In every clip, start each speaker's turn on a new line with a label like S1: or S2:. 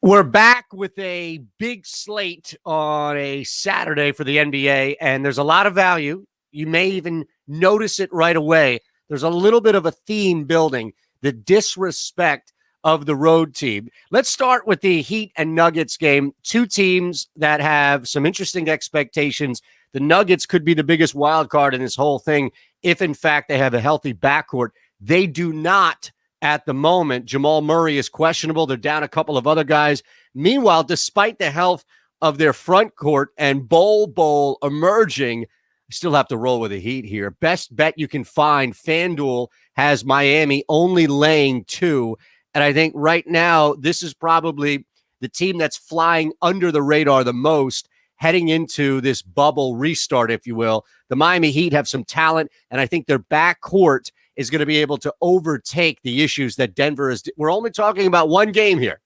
S1: We're back with a big slate on a Saturday for the NBA, and there's a lot of value. You may even notice it right away. There's a little bit of a theme building, the disrespect of the road team. Let's start with the Heat and Nuggets game. Two teams that have some interesting expectations. The Nuggets could be the biggest wild card in this whole thing if, in fact, they have a healthy backcourt. They do not at the moment. Jamal Murray is questionable. They're down a couple of other guys. Meanwhile, despite the health of their front court and Bol emerging, still have to roll with the Heat here. Best bet you can find, FanDuel has Miami only laying 2. And I think right now, this is probably the team that's flying under the radar the most heading into this bubble restart, if you will. The Miami Heat have some talent, and I think their backcourt is going to be able to overtake the issues that Denver is. We're only talking about one game here.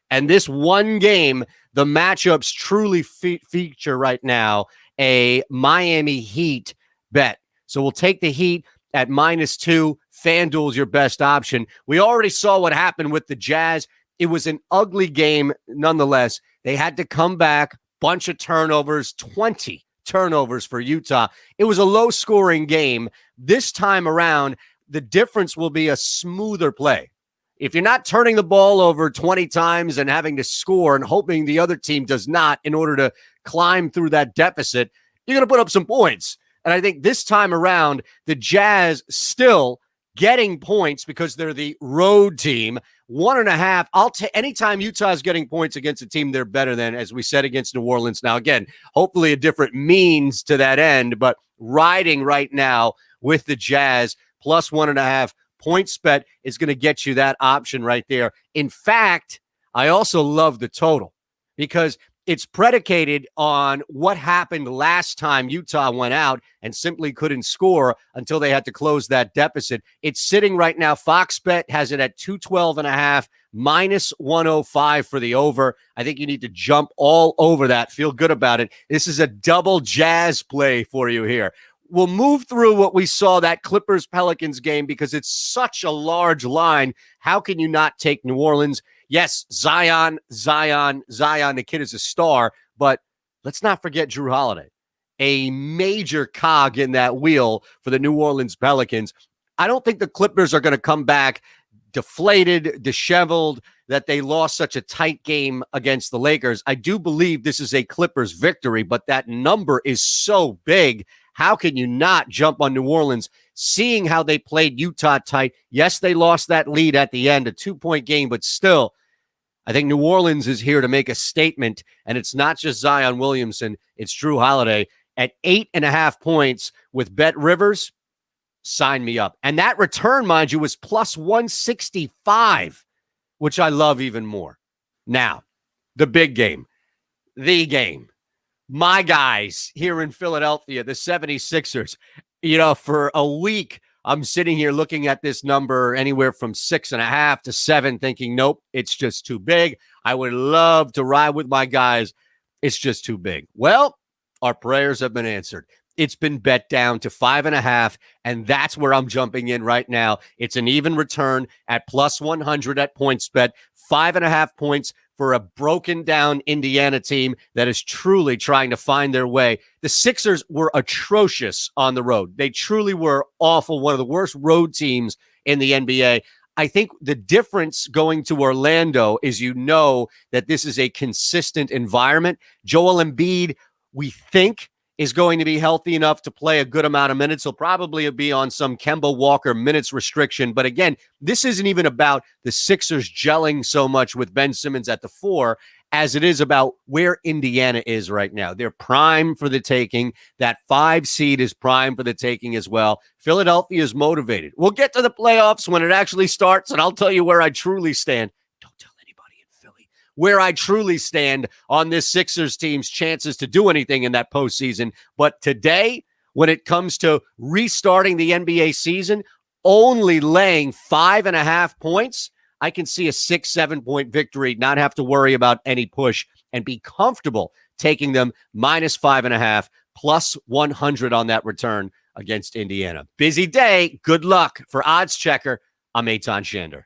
S1: And this one game, the matchups truly feature right now a Miami Heat bet. So we'll take the Heat at -2. FanDuel's your best option. We already saw what happened with the Jazz. It was an ugly game nonetheless. They had to come back, bunch of turnovers, 20 turnovers for Utah. It was a low-scoring game. This time around, the difference will be a smoother play. If you're not turning the ball over 20 times and having to score and hoping the other team does not in order to climb through that deficit, you're going to put up some points. And I think this time around, the Jazz still getting points because they're the road team. 1.5. I'll take anytime Utah's getting points against a team they're better than, as we said against New Orleans. Now, again, hopefully a different means to that end, but riding right now with the Jazz plus 1.5 points bet is going to get you that option right there. In fact, I also love the total because it's predicated on what happened last time Utah went out and simply couldn't score until they had to close that deficit. It's sitting right now. Fox Bet has it at 212.5, -105 for the over. I think you need to jump all over that. Feel good about it. This is a double Jazz play for you here. We'll move through what we saw, that Clippers-Pelicans game, because it's such a large line. How can you not take New Orleans? Yes, Zion, the kid is a star, but let's not forget Jrue Holiday, a major cog in that wheel for the New Orleans Pelicans. I don't think the Clippers are going to come back deflated, disheveled, that they lost such a tight game against the Lakers. I do believe this is a Clippers victory, but that number is so big. How can you not jump on New Orleans, seeing how they played Utah tight? Yes, they lost that lead at the end, a 2-point game, but still, I think New Orleans is here to make a statement, and it's not just Zion Williamson, it's Jrue Holiday. At 8.5 points with Bet Rivers, sign me up. And that return, mind you, was plus 165, which I love even more. Now, the big game, the game. My guys here in Philadelphia, the 76ers, for a week, I'm sitting here looking at this number anywhere from 6.5 to 7, thinking, nope, it's just too big. I would love to ride with my guys. It's just too big. Well, our prayers have been answered. It's been bet down to 5.5, and that's where I'm jumping in right now. It's an even return at plus 100 at PointsBet, 5.5 points for a broken down Indiana team that is truly trying to find their way. The Sixers were atrocious on the road. They truly were awful, one of the worst road teams in the NBA. I think the difference going to Orlando is that this is a consistent environment. Joel Embiid, we think, is going to be healthy enough to play a good amount of minutes. He'll probably be on some Kemba Walker minutes restriction. But again, this isn't even about the Sixers gelling so much with Ben Simmons at the 4 as it is about where Indiana is right now. They're prime for the taking. That 5 seed is prime for the taking as well. Philadelphia is motivated. We'll get to the playoffs when it actually starts, and I'll tell you where I truly stand. Don't tell anybody in Philly where I truly stand on this Sixers team's chances to do anything in that postseason. But today, when it comes to restarting the NBA season, only laying 5.5 points, I can see a 6-7 point victory, not have to worry about any push, and be comfortable taking them -5.5, plus 100 on that return against Indiana. Busy day. Good luck. For Odds Checker, I'm Eytan Shander.